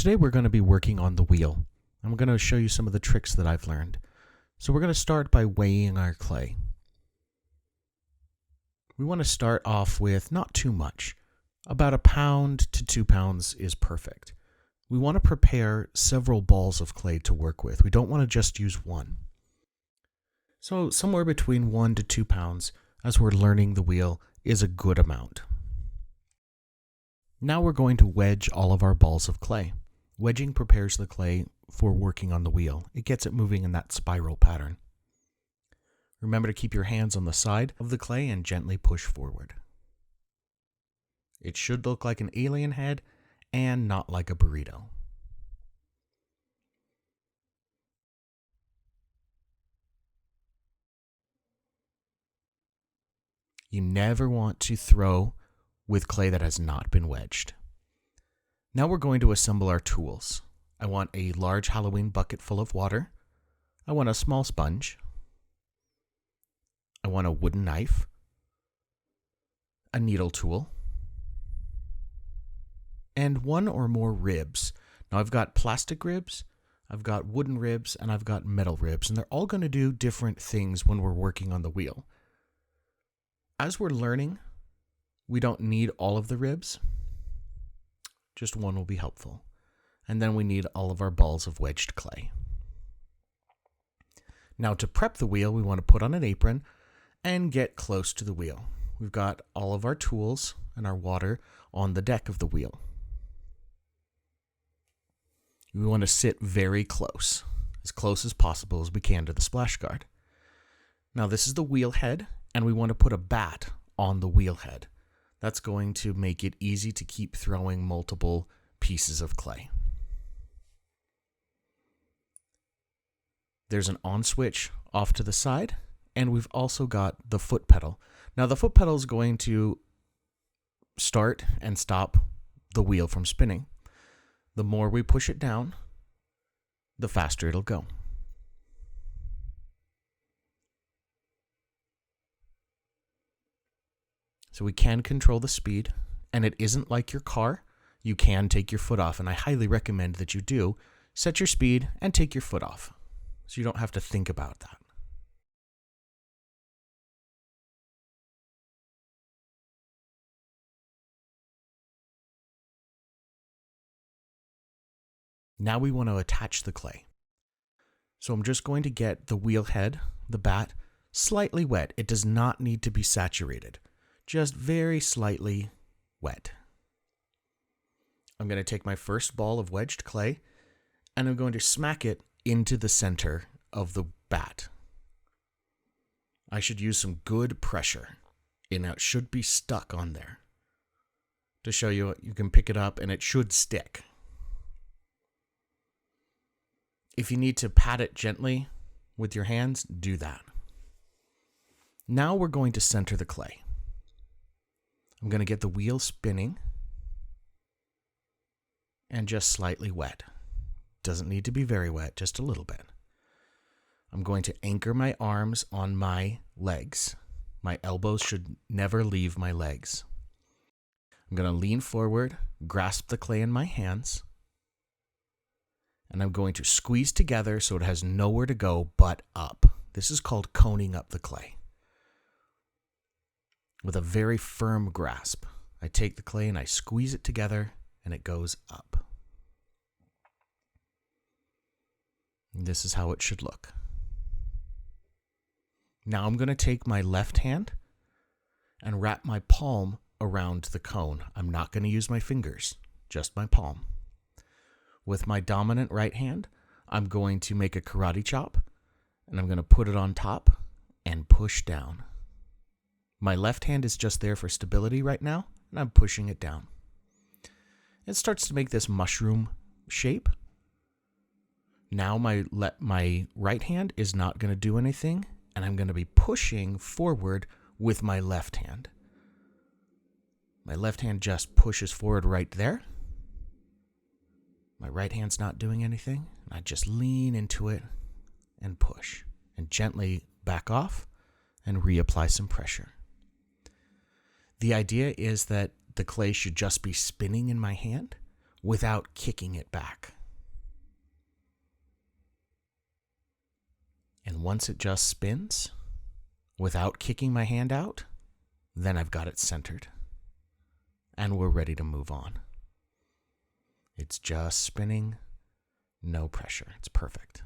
Today we're going to be working on the wheel. I'm going to show you some of the tricks that I've learned. So we're going to start by weighing our clay. We want to start off with not too much. About 1 pound to 2 pounds is perfect. We want to prepare several balls of clay to work with. We don't want to just use one. So somewhere between 1 to 2 pounds, as we're learning the wheel, is a good amount. Now we're going to wedge all of our balls of clay. Wedging prepares the clay for working on the wheel. It gets it moving in that spiral pattern. Remember to keep your hands on the side of the clay and gently push forward. It should look like an alien head and not like a burrito. You never want to throw with clay that has not been wedged. Now we're going to assemble our tools. I want a large Halloween bucket full of water. I want a small sponge. I want a wooden knife, a needle tool, and 1 or more ribs. Now I've got plastic ribs, I've got wooden ribs, and I've got metal ribs, and they're all going to do different things when we're working on the wheel. As we're learning, we don't need all of the ribs. Just one will be helpful. And then we need all of our balls of wedged clay. Now to prep the wheel, we want to put on an apron and get close to the wheel. We've got all of our tools and our water on the deck of the wheel. We want to sit very close as possible as we can to the splash guard. Now this is the wheel head, and we want to put a bat on the wheel head. That's going to make it easy to keep throwing multiple pieces of clay. There's an on switch off to the side, and we've also got the foot pedal. Now the foot pedal is going to start and stop the wheel from spinning. The more we push it down, the faster it'll go. So we can control the speed, and it isn't like your car. You can take your foot off, and I highly recommend that you do. Set your speed and take your foot off, so you don't have to think about that. Now we want to attach the clay. So I'm just going to get the wheel head, the bat, slightly wet. It does not need to be saturated. Just very slightly wet. I'm going to take my first ball of wedged clay, and I'm going to smack it into the center of the bat. I should use some good pressure, and it should be stuck on there. To show you, you can pick it up and it should stick. If you need to pat it gently with your hands, do that. Now we're going to center the clay. I'm going to get the wheel spinning and just slightly wet. Doesn't need to be very wet, just a little bit. I'm going to anchor my arms on my legs. My elbows should never leave my legs. I'm going to lean forward, grasp the clay in my hands, and I'm going to squeeze together so it has nowhere to go but up. This is called coning up the clay. With a very firm grasp, I take the clay and I squeeze it together, and it goes up. And this is how it should look. Now I'm going to take my left hand and wrap my palm around the cone. I'm not going to use my fingers, just my palm. With my dominant right hand, I'm going to make a karate chop, and I'm going to put it on top and push down. My left hand is just there for stability right now, and I'm pushing it down. It starts to make this mushroom shape. Now my right hand is not going to do anything, and I'm going to be pushing forward with my left hand. My left hand just pushes forward right there. My right hand's not doing anything. I just lean into it and push, and gently back off and reapply some pressure. The idea is that the clay should just be spinning in my hand without kicking it back. And once it just spins, without kicking my hand out, then I've got it centered. And we're ready to move on. It's just spinning, no pressure. It's perfect.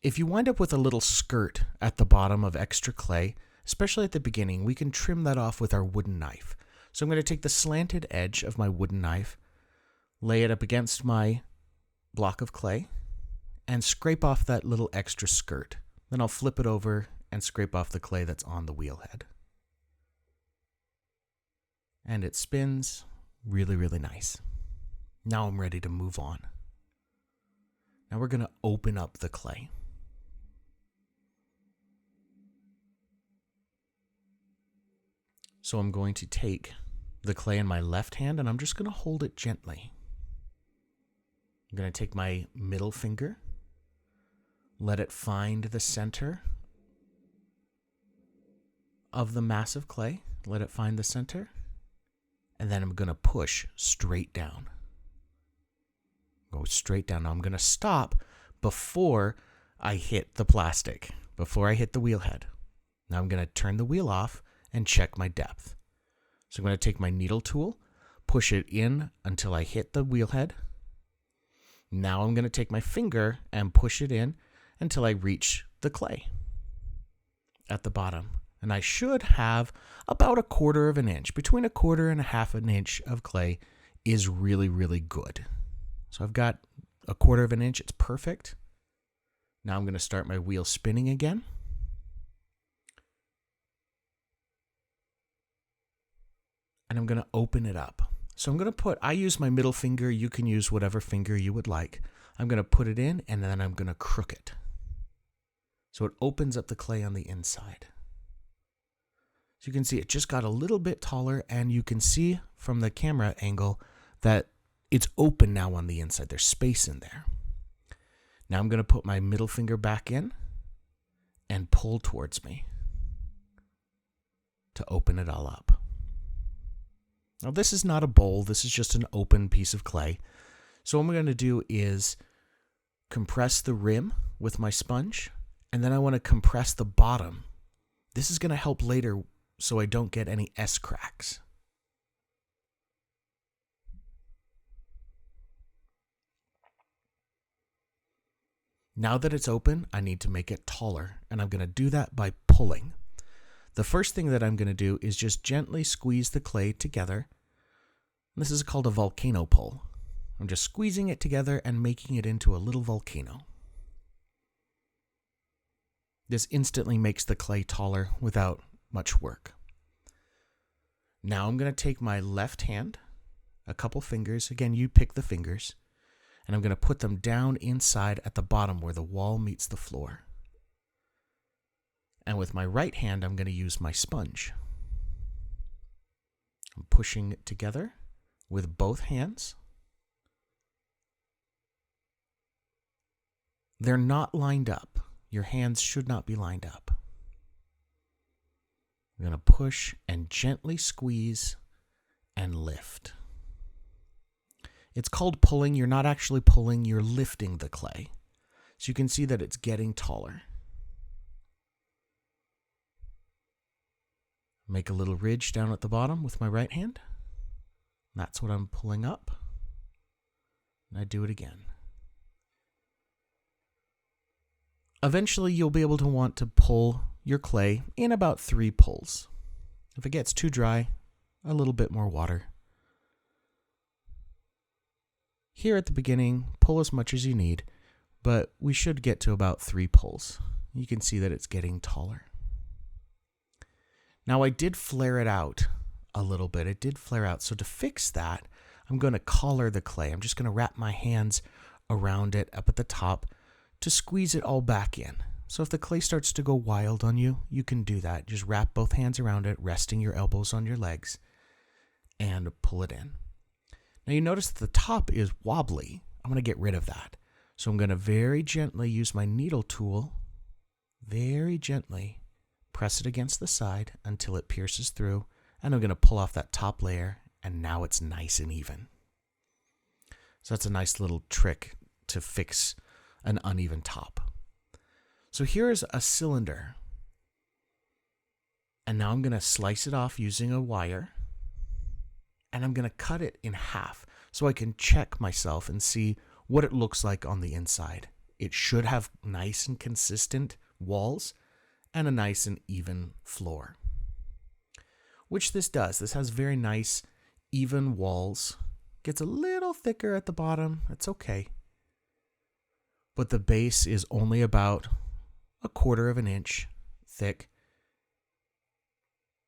If you wind up with a little skirt at the bottom of extra clay, especially at the beginning, we can trim that off with our wooden knife. So I'm going to take the slanted edge of my wooden knife, lay it up against my block of clay, and scrape off that little extra skirt. Then I'll flip it over and scrape off the clay that's on the wheel head. And it spins really, really nice. Now I'm ready to move on. Now we're going to open up the clay. So I'm going to take the clay in my left hand and I'm just going to hold it gently. I'm going to take my middle finger, let it find the center of the mass of clay. Let it find the center. And then I'm going to push straight down. Go straight down. Now I'm going to stop before I hit the plastic, before I hit the wheel head. Now I'm going to turn the wheel off and check my depth. So I'm going to take my needle tool, push it in until I hit the wheel head. Now I'm going to take my finger and push it in until I reach the clay at the bottom. And I should have about 1/4 of an inch. Between 1/4 and 1/2 an inch of clay is really, really good. So I've got 1/4 of an inch. It's perfect. Now I'm going to start my wheel spinning again. And I'm going to open it up. So I'm going to I use my middle finger. You can use whatever finger you would like. I'm going to put it in and then I'm going to crook it. So it opens up the clay on the inside. So you can see it just got a little bit taller and you can see from the camera angle that it's open now on the inside. There's space in there. Now I'm going to put my middle finger back in and pull towards me to open it all up. Now this is not a bowl, this is just an open piece of clay. So what I'm going to do is compress the rim with my sponge, and then I want to compress the bottom. This is going to help later so I don't get any S cracks. Now that it's open, I need to make it taller, and I'm going to do that by pulling. The first thing that I'm going to do is just gently squeeze the clay together. This is called a volcano pull. I'm just squeezing it together and making it into a little volcano. This instantly makes the clay taller without much work. Now I'm going to take my left hand, a couple fingers, again you pick the fingers, and I'm going to put them down inside at the bottom where the wall meets the floor. And with my right hand, I'm going to use my sponge. I'm pushing it together with both hands. They're not lined up. Your hands should not be lined up. I'm going to push and gently squeeze and lift. It's called pulling. You're not actually pulling, you're lifting the clay. So you can see that it's getting taller. Make a little ridge down at the bottom with my right hand. That's what I'm pulling up. And I do it again. Eventually, you'll be able to want to pull your clay in about 3 pulls. If it gets too dry, a little bit more water. Here at the beginning, pull as much as you need, but we should get to about 3 pulls. You can see that it's getting taller. Now I did flare it out a little bit. It did flare out. So to fix that, I'm going to collar the clay. I'm just going to wrap my hands around it up at the top to squeeze it all back in. So if the clay starts to go wild on you, you can do that. Just wrap both hands around it, resting your elbows on your legs, and pull it in. Now you notice that the top is wobbly. I'm going to get rid of that. So I'm going to very gently use my needle tool, very gently press it against the side until it pierces through, and I'm going to pull off that top layer and now it's nice and even. So that's a nice little trick to fix an uneven top. So here's a cylinder. And now I'm going to slice it off using a wire. And I'm going to cut it in half so I can check myself and see what it looks like on the inside. It should have nice and consistent walls and a nice and even floor, which this does. This has very nice, even walls. Gets a little thicker at the bottom. That's okay. But the base is only about 1/4 of an inch thick.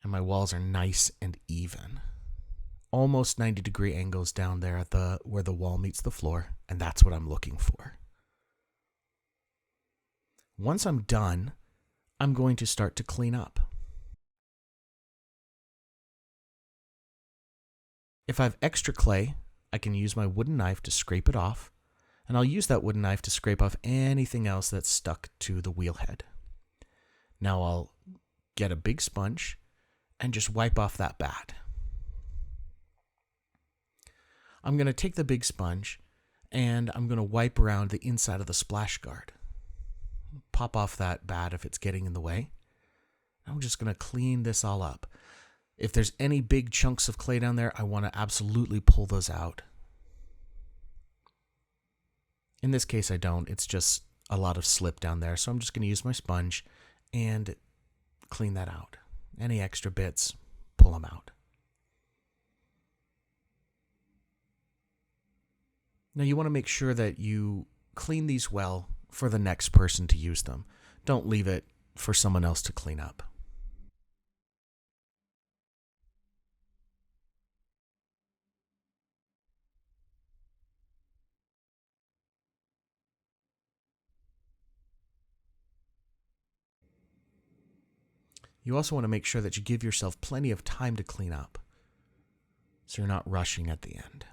And my walls are nice and even. Almost 90-degree angles down there at where the wall meets the floor, and that's what I'm looking for. Once I'm done, I'm going to start to clean up. If I have extra clay, I can use my wooden knife to scrape it off, and I'll use that wooden knife to scrape off anything else that's stuck to the wheel head. Now I'll get a big sponge and just wipe off that bad. I'm going to take the big sponge and I'm going to wipe around the inside of the splash guard. Pop off that bad if it's getting in the way. I'm just going to clean this all up. If there's any big chunks of clay down there, I want to absolutely pull those out. In this case, I don't. It's just a lot of slip down there. So I'm just going to use my sponge and clean that out. Any extra bits, pull them out. Now you want to make sure that you clean these well for the next person to use them. Don't leave it for someone else to clean up. You also want to make sure that you give yourself plenty of time to clean up, so you're not rushing at the end.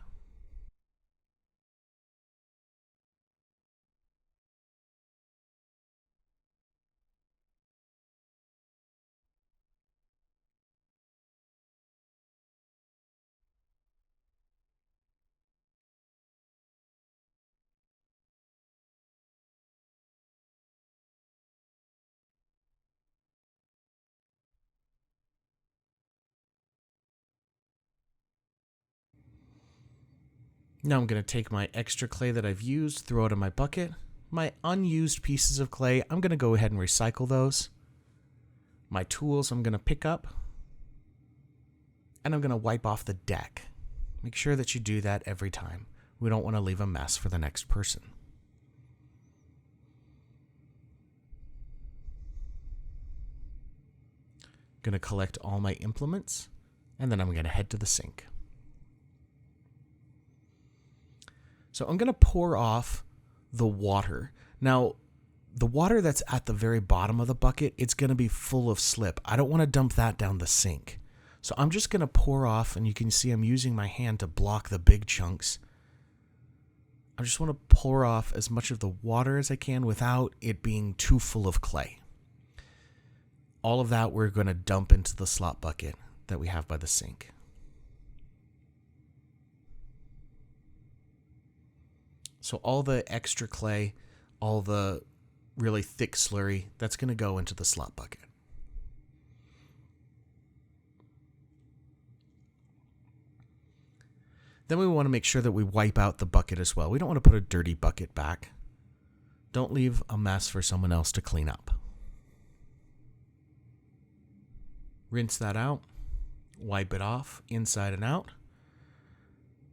Now I'm going to take my extra clay that I've used, throw it in my bucket. My unused pieces of clay, I'm going to go ahead and recycle those. My tools I'm going to pick up. And I'm going to wipe off the deck. Make sure that you do that every time. We don't want to leave a mess for the next person. Going to collect all my implements, and then I'm going to head to the sink. So I'm going to pour off the water. Now, the water that's at the very bottom of the bucket, it's going to be full of slip. I don't want to dump that down the sink. So I'm just going to pour off, and you can see I'm using my hand to block the big chunks. I just want to pour off as much of the water as I can without it being too full of clay. All of that we're going to dump into the slop bucket that we have by the sink. So all the extra clay, all the really thick slurry, that's going to go into the slop bucket. Then we want to make sure that we wipe out the bucket as well. We don't want to put a dirty bucket back. Don't leave a mess for someone else to clean up. Rinse that out, wipe it off inside and out,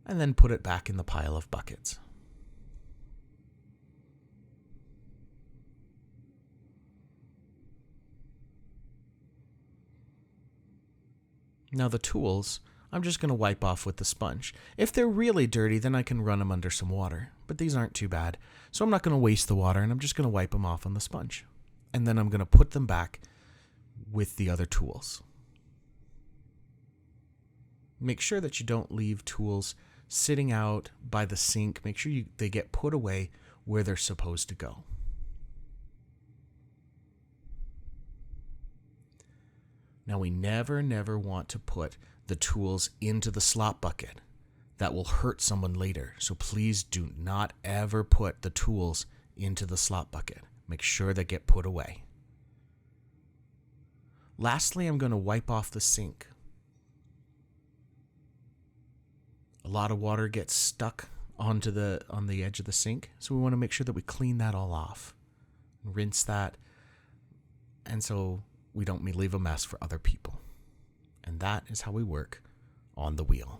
and then put it back in the pile of buckets. Now the tools, I'm just going to wipe off with the sponge. If they're really dirty, then I can run them under some water, but these aren't too bad. So I'm not going to waste the water, and I'm just going to wipe them off on the sponge. And then I'm going to put them back with the other tools. Make sure that you don't leave tools sitting out by the sink. Make sure they get put away where they're supposed to go. Now, we never want to put the tools into the slop bucket. That will hurt someone later. So please do not ever put the tools into the slop bucket. Make sure they get put away. Lastly, I'm going to wipe off the sink. A lot of water gets stuck on the edge of the sink, so we want to make sure that we clean that all off. Rinse that, and so we don't leave a mess for other people. And that is how we work on the wheel.